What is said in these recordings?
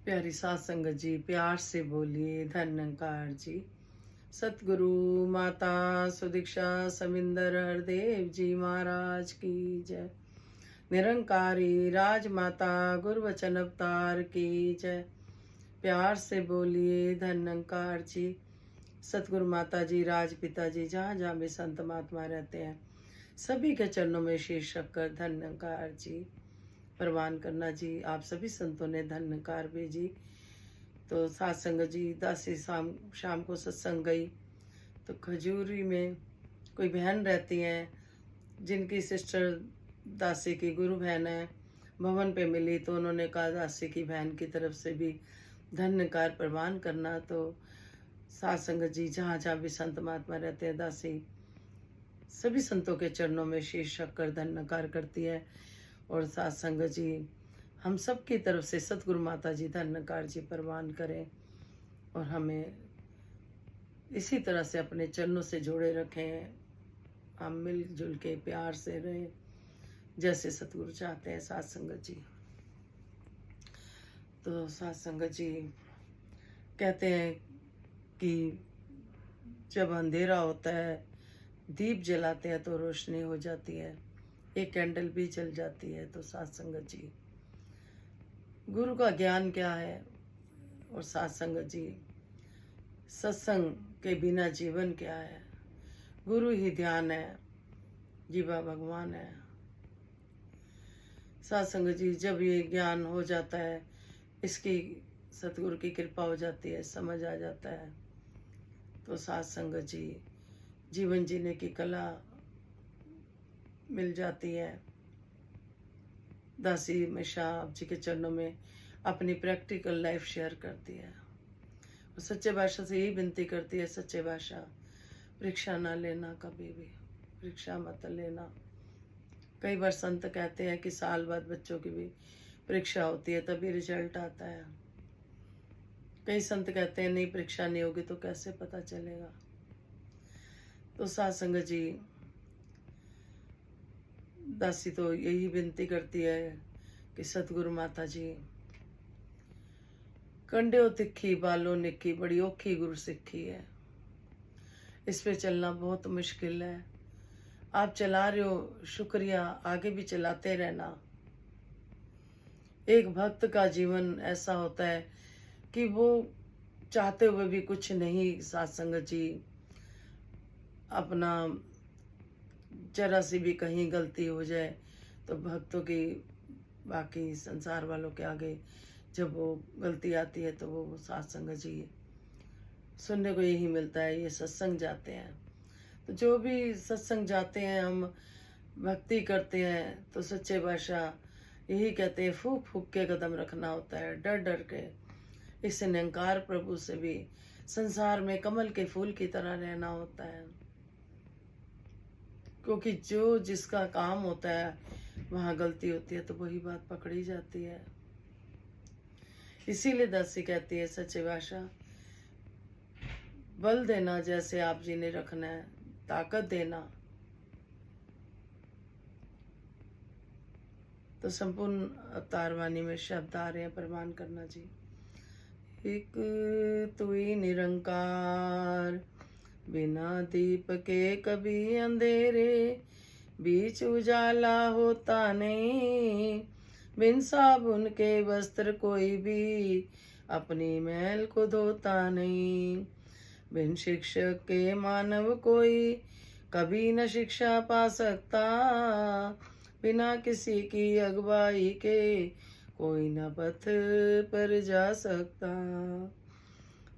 प्यारी सात संगत जी, प्यार से बोलिए धन्यकार जी। सतगुरु माता सुदीक्षा समिंदर हरदेव जी महाराज की जय। निरंकारी राजमाता गुरुवचन अवतार की जय। प्यार से बोलिए धन्यकार जी। सतगुरु माता जी, राज पिता जी, जहाँ जहाँ भी संत महात्मा रहते हैं, सभी के चरणों में शीश रखकर धन्यकार जी प्रवान करना जी। आप सभी संतों ने धन्यकार भेजी तो सात संगत जी दासी शाम शाम को सत्संग गई तो खजूरी में कोई बहन रहती हैं जिनकी सिस्टर दासी की गुरु बहन है, भवन पे मिली तो उन्होंने कहा दासी की बहन की तरफ से भी धन्यकार प्रवान करना। तो सात संगत जी जहाँ जहाँ भी संत महात्मा रहते हैं, दासी सभी संतों के चरणों में शीश रखकर धन्यकार करती है। और सात संगत जी हम सब की तरफ से सतगुरु माता जी धन्यकार जी प्रवान करें और हमें इसी तरह से अपने चरणों से जोड़े रखें। हम मिलजुल के प्यार से रहें जैसे सतगुरु चाहते हैं। सात संगत जी तो सात संगत जी कहते हैं कि जब अंधेरा होता है दीप जलाते हैं तो रोशनी हो जाती है, एक कैंडल भी जल जाती है। तो सात संगत जी गुरु का ज्ञान क्या है और सात संगत जी सत्संग के बिना जीवन क्या है। गुरु ही ध्यान है, जीवा भगवान है। सात संगत जी जब ये ज्ञान हो जाता है, इसकी सतगुरु की कृपा हो जाती है, समझ आ जाता है, तो सात संगत जी जीवन जीने की कला मिल जाती है। दासी हमेशा आप जी के चरणों में अपनी प्रैक्टिकल लाइफ शेयर करती है और सच्चे भाषा से यही विनती करती है, सच्चे भाषा परीक्षा ना लेना, कभी भी परीक्षा मत लेना। कई बार संत कहते हैं कि साल बाद बच्चों की भी परीक्षा होती है तभी रिजल्ट आता है। कई संत कहते हैं नहीं परीक्षा नहीं होगी तो कैसे पता चलेगा। तो सात संगत जी दासी तो यही विनती करती है कि सतगुरु माता जी कंड्यो तिखी बालो निक्की, बड़ी औखी गुरु सिक्खी है, इस पे चलना बहुत मुश्किल है। आप चला रहे हो, शुक्रिया, आगे भी चलाते रहना। एक भक्त का जीवन ऐसा होता है कि वो चाहते हुए भी कुछ नहीं, सात संगत जी अपना जरा सी भी कहीं गलती हो जाए तो भक्तों की, बाकी संसार वालों के आगे जब वो गलती आती है तो वो सात संगत जी सुनने को यही मिलता है, ये सत्संग जाते हैं। तो जो भी सत्संग जाते हैं, हम भक्ति करते हैं तो सच्चे बादशाह यही कहते हैं फूक फूक के कदम रखना होता है, डर डर के। इस निरंकार प्रभु से भी संसार में कमल के फूल की तरह रहना होता है, क्योंकि जो जिसका काम होता है वहाँ गलती होती है तो वही बात पकड़ी जाती है। इसीलिए दासी कहती है सच्चे भाषा बल देना जैसे आप जी ने रखना है, ताकत देना। तो संपूर्ण अवतार वाणी में शब्द आ रहे हैं, प्रमाण करना जी। एक तू ही निरंकार, बिना दीप के कभी अंधेरे, बीच उजाला होता नहीं, बिन साबुन के वस्त्र कोई भी अपनी मैल को धोता नहीं, बिन शिक्षक के मानव कोई कभी न शिक्षा पा सकता, बिना किसी की अगुवाई के कोई न पथ पर जा सकता,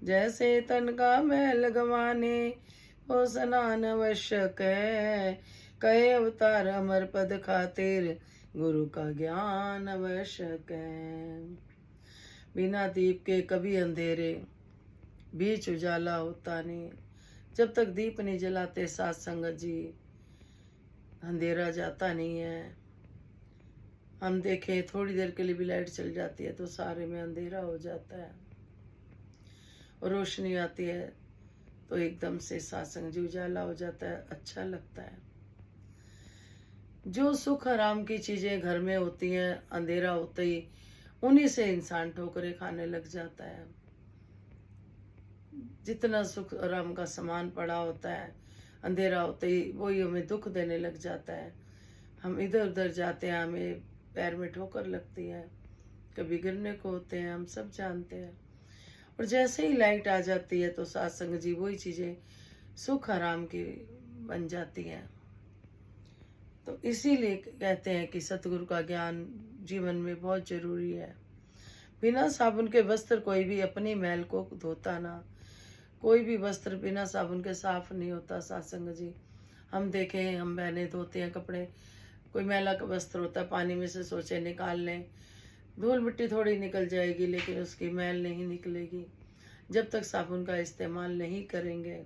जैसे तन का मैल गवाने वो स्नान आवश्यक है, कहे अवतार अमर पद खातिर गुरु का ज्ञान आवश्यक है। बिना दीप के कभी अंधेरे, बीच उजाला होता नहीं। जब तक दीप नहीं जलाते सात संगत जी अंधेरा जाता नहीं है। हम देखें थोड़ी देर के लिए भी लाइट चल जाती है तो सारे में अंधेरा हो जाता है और रोशनी आती है तो एकदम से सत्संग जी उजाला हो जाता है, अच्छा लगता है। जो सुख आराम की चीजें घर में होती हैं अंधेरा होते ही उन्हीं से इंसान ठोकरें खाने लग जाता है। जितना सुख आराम का सामान पड़ा होता है, अंधेरा होते ही वही हमें दुख देने लग जाता है। हम इधर उधर जाते हैं, हमें पैर में ठोकर लगती है, कभी गिरने को होते हैं, हम सब जानते हैं। और जैसे ही लाइट आ जाती है तो सत्संग जी वही चीज़ें सुख आराम की बन जाती हैं। तो इसीलिए कहते हैं कि सतगुरु का ज्ञान जीवन में बहुत जरूरी है। बिना साबुन के वस्त्र कोई भी अपनी मैल को धोता ना। कोई भी वस्त्र बिना साबुन के साफ नहीं होता सत्संग जी। हम देखें, हम बहनें धोते हैं कपड़े, कोई मैला का वस्त्र होता है, पानी में से सोचे निकाल लें, धूल मिट्टी थोड़ी निकल जाएगी लेकिन उसकी मैल नहीं निकलेगी जब तक साबुन का इस्तेमाल नहीं करेंगे।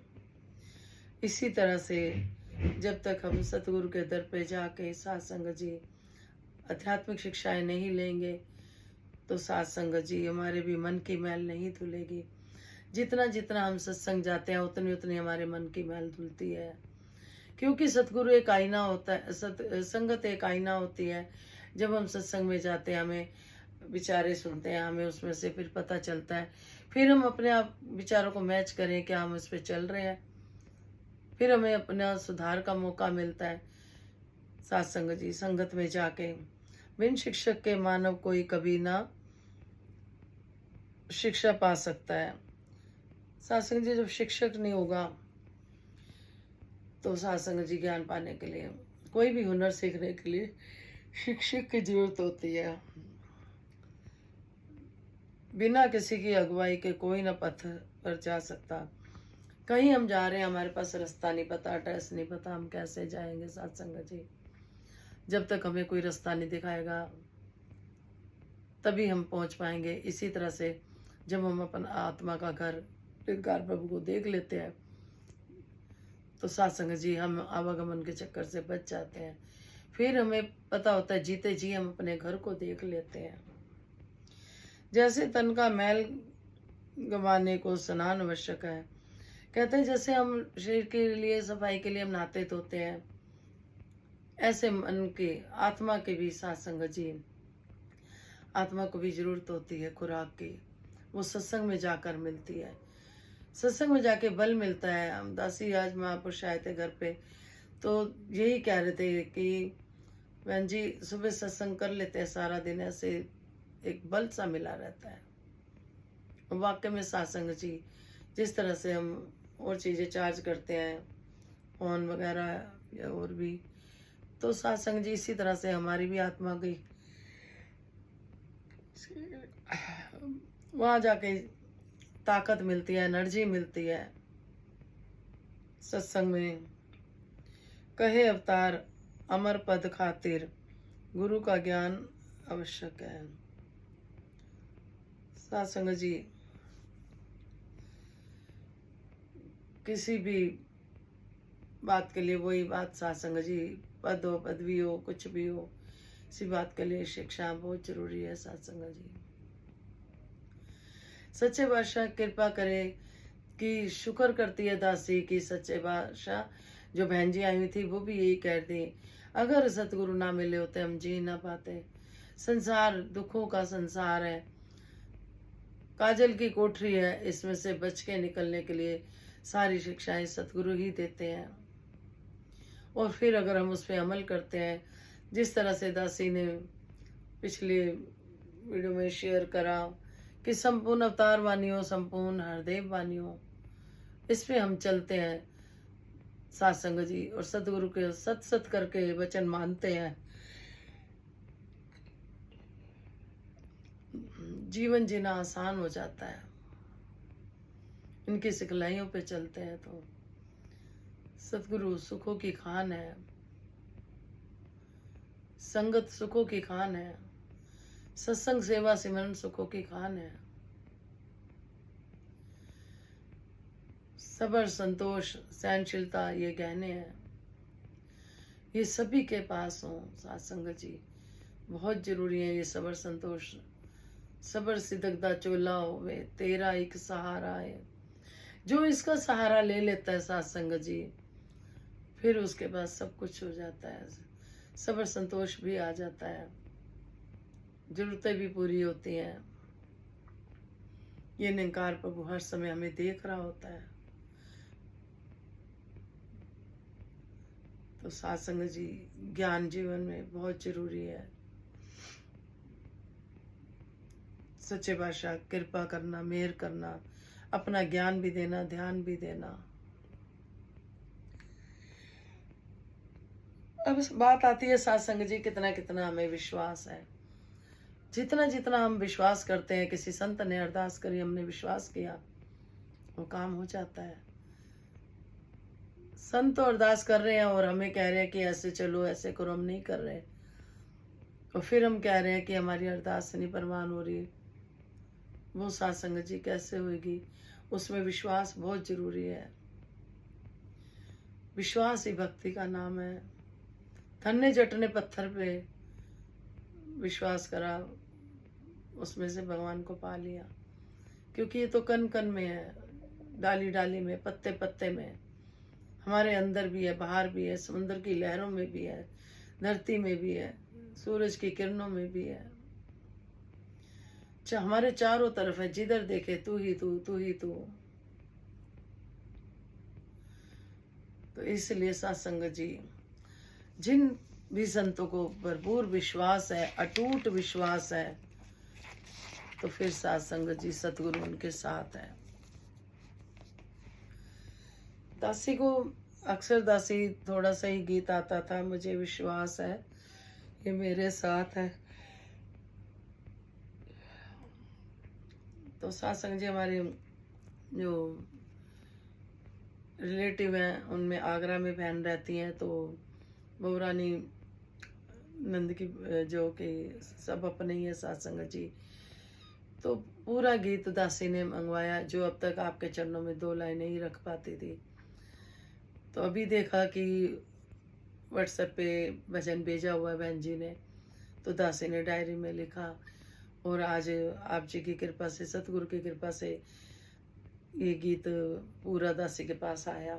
इसी तरह से जब तक हम सतगुरु के दर पे जाके सत्संग जी आध्यात्मिक शिक्षाएं नहीं लेंगे तो सत्संग जी हमारे भी मन की मैल नहीं धुलेगी। जितना जितना हम सत्संग जाते हैं उतनी उतनी हमारे मन की मैल धुलती है, क्योंकि सतगुरु एक आईना होता है, संगत एक आईना होती है। जब हम सत्संग में जाते हैं, हमें विचारे सुनते हैं, हमें उसमें से फिर पता चलता है, फिर हम अपने आप विचारों को मैच करें क्या हम इस पे चल रहे हैं, फिर हमें अपना सुधार का मौका मिलता है। सत्संग जी संगत में जाके बिन शिक्षक के मानव कोई कभी ना शिक्षा पा सकता है। सत्संग जी जब शिक्षक नहीं होगा तो सत्संग जी ज्ञान पाने के लिए, कोई भी हुनर सीखने के लिए शिक्षक की जरूरत होती है। बिना किसी की अगुवाई के कोई ना पथ पर जा सकता। कहीं हम जा रहे हैं, हमारे पास रास्ता नहीं पता, एड्रेस नहीं पता, हम कैसे जाएंगे सत्संग जी? जब तक हमें कोई रास्ता नहीं दिखाएगा तभी हम पहुंच पाएंगे। इसी तरह से जब हम अपन आत्मा का घर निरंकार प्रभु को देख लेते हैं तो सत्संग जी हम आवागमन के चक्कर से बच जाते हैं। फिर हमें पता होता है जीते जी हम अपने घर को देख लेते हैं। जैसे तन का मैल गंवाने को स्नान आवश्यक है, कहते हैं जैसे हम शरीर के लिए सफाई के लिए हम नहाते धोते हैं, ऐसे मन की आत्मा के भी सत्संग जी आत्मा को भी जरूरत होती है खुराक की, वो सत्संग में जाकर मिलती है। सत्संग में जाके बल मिलता है। हम दासी आज महापुरुष आए थे घर पे तो यही कह रहे थे कि बहन जी सुबह सत्संग कर लेते हैं, सारा दिन ऐसे एक बल सा मिला रहता है। वाकई में सत्संग जी जिस तरह से हम और चीज़ें चार्ज करते हैं, फोन वगैरह या और भी, तो सत्संग जी इसी तरह से हमारी भी आत्मा की वहाँ जाके ताकत मिलती है, एनर्जी मिलती है। सत्संग में कहे अवतार अमर पद खातिर गुरु का ज्ञान आवश्यक है। सत्संग जी किसी भी बात के लिए वही बात, सत्संग जी पद हो पदवी हो कुछ भी हो, इसी बात के लिए शिक्षा बहुत जरूरी है। सत्संग जी सच्चे बादशाह कृपा करे कि शुक्र करती है दासी की सच्चे बादशाह। जो बहन जी आई हुई थी वो भी यही कहती, अगर सतगुरु ना मिले होते हम जी ना पाते। संसार दुखों का संसार है, काजल की कोठरी है, इसमें से बच के निकलने के लिए सारी शिक्षाएं सतगुरु ही देते हैं। और फिर अगर हम उस पर अमल करते हैं, जिस तरह से दासी ने पिछले वीडियो में शेयर करा कि संपूर्ण अवतार वानियों संपूर्ण हरदेव वानियों, इस पे हम चलते हैं सत्संग जी और सतगुरु के सत सत करके वचन मानते हैं, जीवन जीना आसान हो जाता है। इनकी सिखलाइयों पे चलते हैं तो सतगुरु सुखों की खान है, संगत सुखों की खान है, सत्संग सेवा सिमरन सुखों की खान है। सबर संतोष सहनशीलता ये गहने हैं, ये सभी के पास हो सत्संग जी बहुत जरूरी है। ये सबर संतोष, सबर सिदकदा चोला होवे तेरा एक सहारा है। जो इसका सहारा ले लेता है सत्संग जी, फिर उसके पास सब कुछ हो जाता है, सबर संतोष भी आ जाता है। जरूरतें भी पूरी होती हैं। ये निरंकार प्रभु हर समय हमें देख रहा होता है। तो सत्संग जी ज्ञान जीवन में बहुत जरूरी है। सच्चे बादशाह कृपा करना, मेहर करना, अपना ज्ञान भी देना, ध्यान भी देना। अब बात आती है सत्संग जी कितना कितना हमें विश्वास है। जितना जितना हम विश्वास करते हैं, किसी संत ने अरदास करी, हमने विश्वास किया, वो काम हो जाता है। संत तो अरदास कर रहे हैं और हमें कह रहे हैं कि ऐसे चलो, ऐसे करो, हम नहीं कर रहे, और फिर हम कह रहे हैं कि हमारी अरदास नहीं प्रवान हो रही। वो सत्संग जी कैसे होगी? उसमें विश्वास बहुत जरूरी है। विश्वास ही भक्ति का नाम है। धन्य जट ने पत्थर पे विश्वास करा, उसमें से भगवान को पा लिया। क्योंकि ये तो कण कण में है, डाली डाली में, पत्ते पत्ते में, हमारे अंदर भी है, बाहर भी है, समुद्र की लहरों में भी है, धरती में भी है, सूरज की किरणों में भी है, हमारे चारों तरफ है। जिधर देखे तू ही तू, तू ही तू। तो इसलिए सत्संग जी, जिन भी संतों को भरपूर विश्वास है, अटूट विश्वास है, तो फिर सत्संग जी सतगुरु उनके साथ है। दासी को अक्सर दासी थोड़ा सा ही गीत आता था, मुझे विश्वास है ये मेरे साथ है। तो सत्संग जी हमारे जो रिलेटिव हैं, उनमें आगरा में बहन रहती हैं, तो बहू रानी नंद की जो कि सब अपने ही है सत्संग जी। तो पूरा गीत दासी ने मंगवाया, जो अब तक आपके चरणों में 2 लाइनें ही रख पाती थी। तो अभी देखा कि व्हाट्सएप पे भजन भेजा हुआ है बहन जी ने, तो दासी ने डायरी में लिखा, और आज आप जी की कृपा से, सतगुरु की कृपा से ये गीत पूरा दासी के पास आया।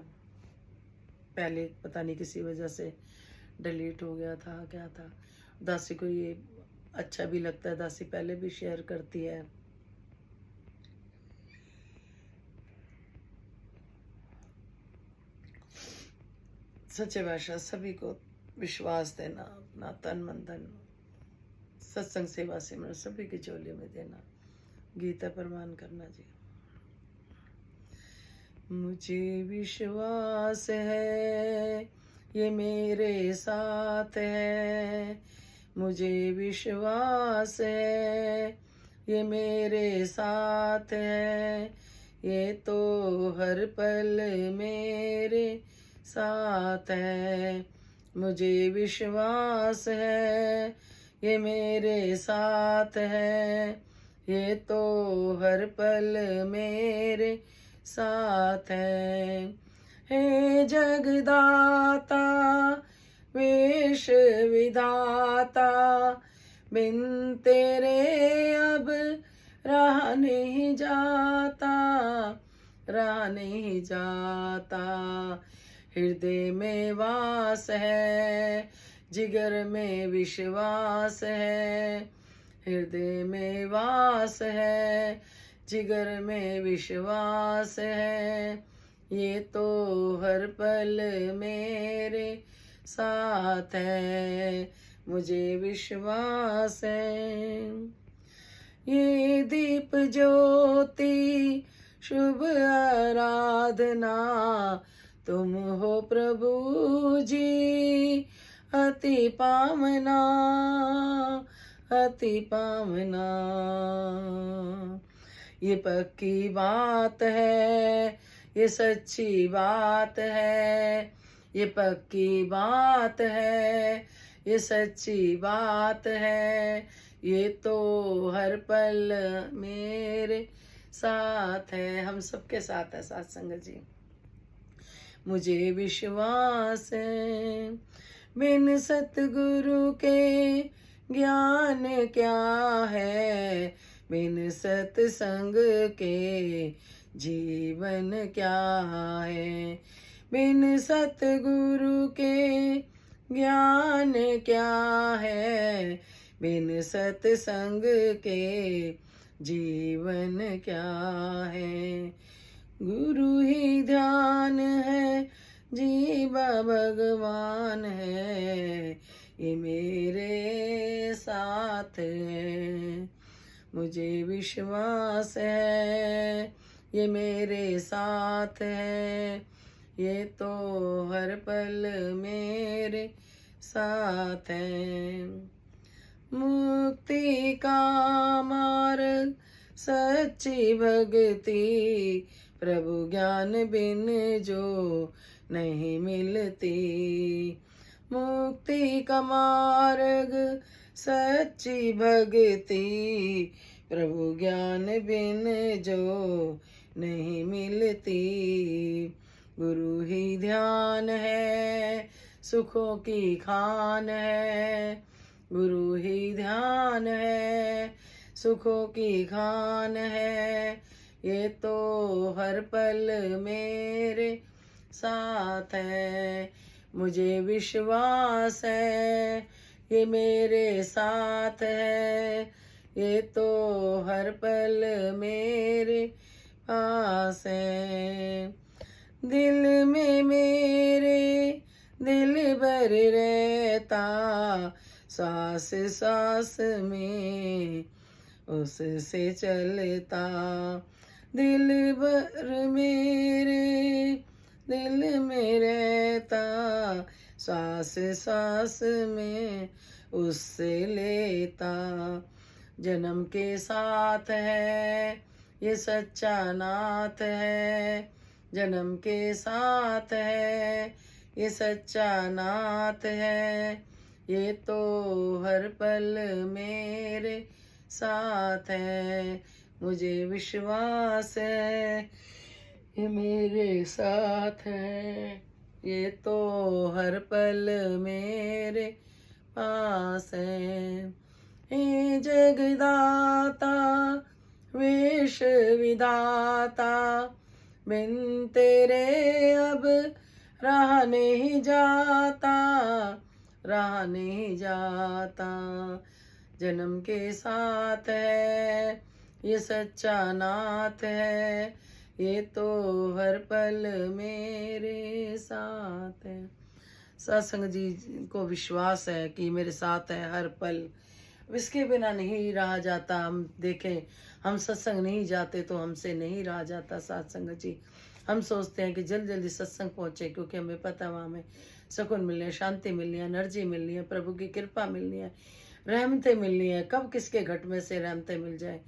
पहले पता नहीं किसी वजह से डिलीट हो गया था, क्या था। दासी को ये अच्छा भी लगता है, दासी पहले भी शेयर करती है। सच्चे भाषा सभी को विश्वास देना, अपना तन मन धन सत्संग सेवा सिमरन सभी की झोली में देना, गीता प्रमाण करना जी। मुझे विश्वास है ये मेरे साथ है, मुझे विश्वास है ये मेरे साथ है, ये तो हर पल मेरे साथ है। मुझे विश्वास है ये मेरे साथ है, ये तो हर पल मेरे साथ है। हे जगदाता वेश विधाता, बिन तेरे अब रहा नहीं जाता, रहा नहीं जाता। हृदय में वास है, जिगर में विश्वास है, हृदय में वास है, जिगर में विश्वास है, ये तो हर पल मेरे साथ है। मुझे विश्वास है ये दीप ज्योति शुभ आराधना, तुम हो प्रभु जी अति पावना, अति पावना। ये पक्की बात है, ये सच्ची बात है, ये पक्की बात है, ये सच्ची बात है, ये तो हर पल मेरे साथ है। हम सबके साथ है सत्संग जी। मुझे विश्वास है बिन सतगुरु के ज्ञान क्या है, बिन सत्संग के जीवन क्या है, बिन सतगुरु के ज्ञान क्या है, बिन सत्संग के जीवन क्या है। गुरु ही ध्यान है, जीवा भगवान है, ये मेरे साथ है। मुझे विश्वास है ये मेरे साथ है, ये तो हर पल मेरे साथ है। मुक्ति का मार्ग सच्ची भक्ति, प्रभु ज्ञान बिन जो नहीं मिलती। मुक्ति का मार्ग सच्ची भक्ति, प्रभु ज्ञान बिन जो नहीं मिलती। गुरु ही ध्यान है, सुखों की खान है। गुरु ही ध्यान है, सुखों की खान है, ये तो हर पल मेरे साथ है। मुझे विश्वास है ये मेरे साथ है, ये तो हर पल मेरे पास है। दिल में मेरे दिल भर रहता, सांस सांस में उससे चलता। दिल भर मेरे दिल में रहता, सांस सांस में उससे लेता। जन्म के साथ है ये सच्चा नाथ है, जन्म के साथ है ये सच्चा नाथ है, ये तो हर पल मेरे साथ है। मुझे विश्वास है ये मेरे साथ है, ये तो हर पल मेरे पास है। हे जगदाता विश्व विधाता, बिन तेरे अब रहा नहीं जाता, रहा नहीं जाता। जन्म के साथ है ये सच्चा नाथ है, ये तो हर पल मेरे साथ है। सत्संग जी को विश्वास है कि मेरे साथ है हर पल, इसके बिना नहीं रहा जाता। हम देखें, हम सत्संग नहीं जाते तो हमसे नहीं रहा जाता सत्संग जी। हम सोचते हैं कि जल्दी जल्दी सत्संग पहुँचे, क्योंकि हमें पता है वहाँ हमें सुकून मिलनी है, शांति मिलनी है, एनर्जी मिलनी है, प्रभु की कृपा मिलनी है, रहमतें मिलनी है। कब किसके घट में से रहमतें मिल जाए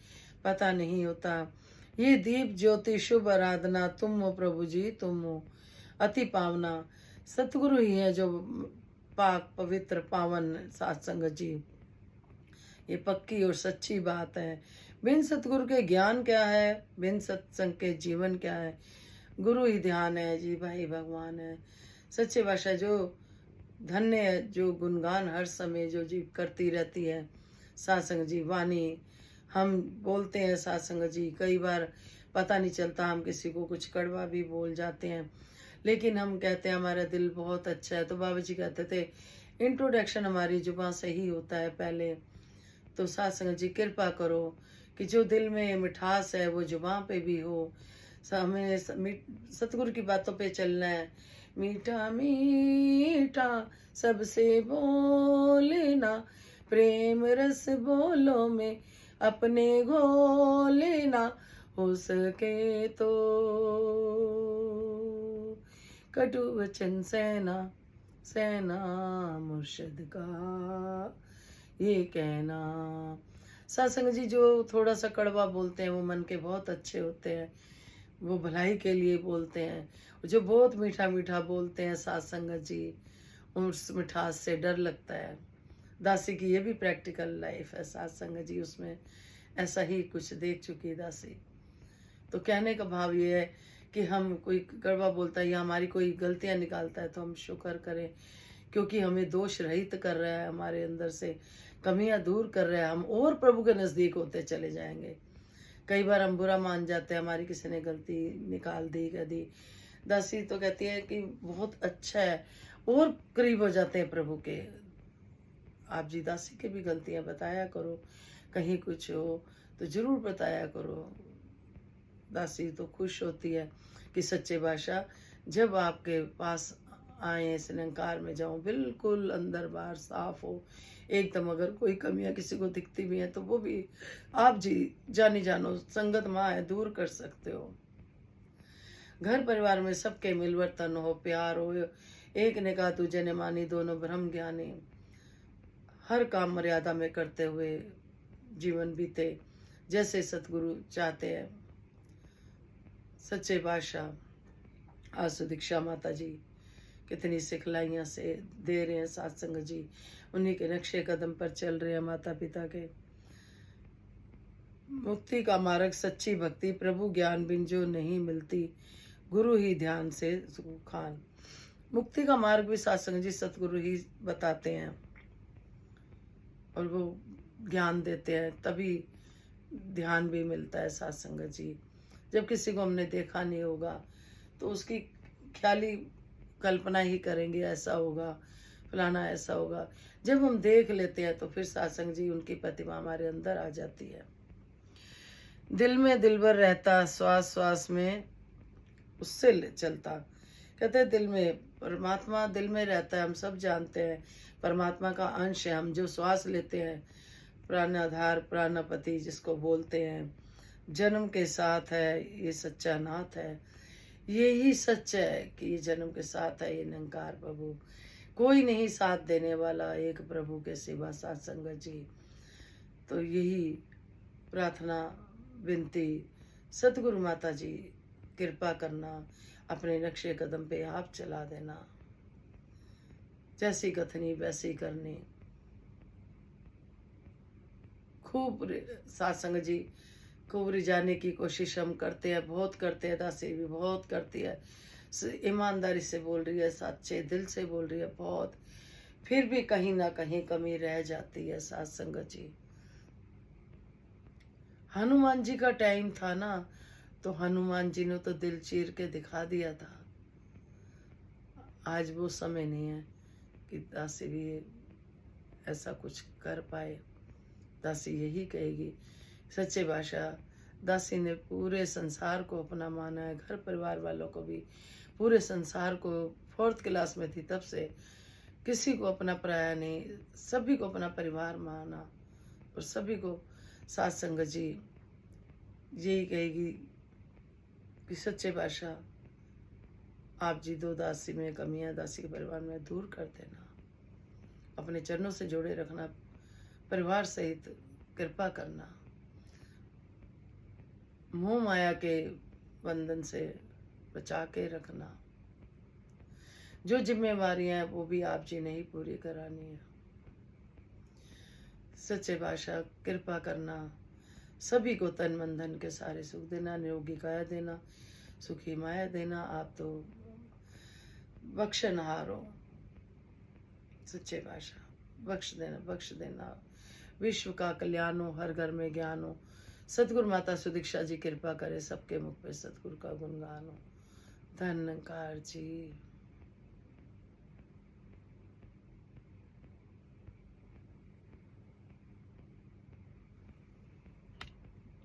पता नहीं होता। ये दीप ज्योति शुभ आराधना, तुम हो प्रभु जी, तुम हो अति पावना। सतगुरु ही है जो पाक पवित्र पावन सत्संग जी। ये पक्की और सच्ची बात है। बिन सतगुरु के ज्ञान क्या है, बिन सत्संग के जीवन क्या है। गुरु ही ध्यान है जी, भाई भगवान है। सच्चे भाषा जो धन्य है, जो गुणगान हर समय जो जी करती रहती है सत्संग जी वाणी। हम बोलते हैं सत्संग जी, कई बार पता नहीं चलता, हम किसी को कुछ कड़वा भी बोल जाते हैं, लेकिन हम कहते हैं हमारा दिल बहुत अच्छा है। तो बाबा जी कहते थे इंट्रोडक्शन हमारी जुबान से ही होता है पहले। तो सत्संग जी कृपा करो कि जो दिल में मिठास है वो जुबान पे भी हो। हमें सतगुरु की बातों पे चलना है। मीठा मीठा सबसे बोलना, प्रेम रस बोलो में अपने घोलना, हो सके तो कटु वचन सहना, सहना मुर्शिद का ये कहना। सत्संग जी जो थोड़ा सा कड़वा बोलते हैं वो मन के बहुत अच्छे होते हैं, वो भलाई के लिए बोलते हैं। जो बहुत मीठा मीठा बोलते हैं सत्संग जी, उस मिठास से डर लगता है। दासी की ये भी प्रैक्टिकल लाइफ है सत्संग जी, उसमें ऐसा ही कुछ देख चुकी दासी। तो कहने का भाव ये है कि हम कोई कड़वा बोलता है या हमारी कोई गलतियां निकालता है तो हम शुक्र करें, क्योंकि हमें दोष रहित कर रहा है, हमारे अंदर से कमियां दूर कर रहा है। हम और प्रभु के नज़दीक होते चले जाएंगे। कई बार हम बुरा मान जाते हैं, हमारी किसी ने गलती निकाल दी कह दी, दासी तो कहती है कि बहुत अच्छा है, और करीब हो जाते हैं प्रभु के, आप जी दासी की भी गलतियां बताया करो, कहीं कुछ हो तो जरूर बताया करो। दासी तो खुश होती है कि सच्चे बादशाह जब आपके पास आए, इस निरंकार में जाऊं, बिल्कुल अंदर बाहर साफ हो एकदम। अगर कोई कमियां किसी को दिखती भी हैं तो वो भी आप जी जानी जानो संगत माँ है, दूर कर सकते हो। घर परिवार में सबके मिलवर्तन हो, प्यार हो, एक ने कहा तुझे ने मानी, दोनों ब्रह्म ज्ञानी, हर काम मर्यादा में करते हुए जीवन बीते जैसे सतगुरु चाहते हैं। सच्चे बादशाह आसु दीक्षा माता जी कितनी सिखलाइयाँ से दे रहे हैं सत्संग जी, उन्हीं के नक्शे कदम पर चल रहे हैं माता पिता के। मुक्ति का मार्ग सच्ची भक्ति, प्रभु ज्ञान बिन जो नहीं मिलती, गुरु ही ध्यान से सुखान। मुक्ति का मार्ग भी सत्संग जी सतगुरु ही बताते हैं और वो ज्ञान देते हैं, तभी ध्यान भी मिलता है सत्संग जी। जब किसी को हमने देखा नहीं होगा तो उसकी ख्याली कल्पना ही करेंगे, ऐसा होगा फलाना ऐसा होगा। जब हम देख लेते हैं तो फिर सत्संग जी उनकी प्रतिमा हमारे अंदर आ जाती है। दिल में दिलबर रहता, श्वास श्वास में उससे चलता। कहते हैं दिल में परमात्मा दिल में रहता है, हम सब जानते हैं परमात्मा का अंश है। हम जो श्वास लेते हैं, प्राणाधार प्राणपति जिसको बोलते हैं, जन्म के साथ है ये सच्चा नाथ है। यही सच है कि ये जन्म के साथ है ये निरंकार प्रभु, कोई नहीं साथ देने वाला एक प्रभु के सिवा सत्संग जी। तो यही प्रार्थना विनती, सतगुरु माता जी कृपा करना, अपने नक्शे कदम पे आप चला देना, जैसी कथनी वैसी करनी। खूब सत्संग जी खूब रिझाने की कोशिश हम करते हैं, बहुत करते हैं, दासी भी बहुत करती है, ईमानदारी से बोल रही है, सच्चे दिल से बोल रही है बहुत, फिर भी कहीं ना कहीं कमी रह जाती है सत्संग जी। हनुमान जी का टाइम था ना, तो हनुमान जी ने तो दिल चीर के दिखा दिया था। आज वो समय नहीं है कि दासी भी ऐसा कुछ कर पाए। दासी यही कहेगी, सच्चे बादशाह दासी ने पूरे संसार को अपना माना है, घर परिवार वालों को भी, पूरे संसार को। 4th क्लास में थी तब से किसी को अपना पराया नहीं, सभी को अपना परिवार माना और सभी को सत्संग जी यही कहेगी कि सच्चे बादशाह आप जी दो दासी में कमियां दासी के परिवार में दूर कर देना, अपने चरणों से जोड़े रखना, परिवार सहित कृपा करना, मोह माया के बंधन से बचा के रखना। जो जिम्मेवारियां हैं वो भी आप जी ने ही पूरी करानी है। सच्चे बादशाह कृपा करना, सभी को तन मन धन के सारे सुख देना, निरोगी काया देना, सुखी माया देना। आप तो बख्शनहार हो सच्चे बादशाह, बख्श देना बख्श देना। विश्व का कल्याण हो, हर घर में ज्ञान हो। सतगुरु माता सुदीक्षा जी कृपा करे, सबके मुख पे सतगुरु का गुणगान हो। धन्यकार जी।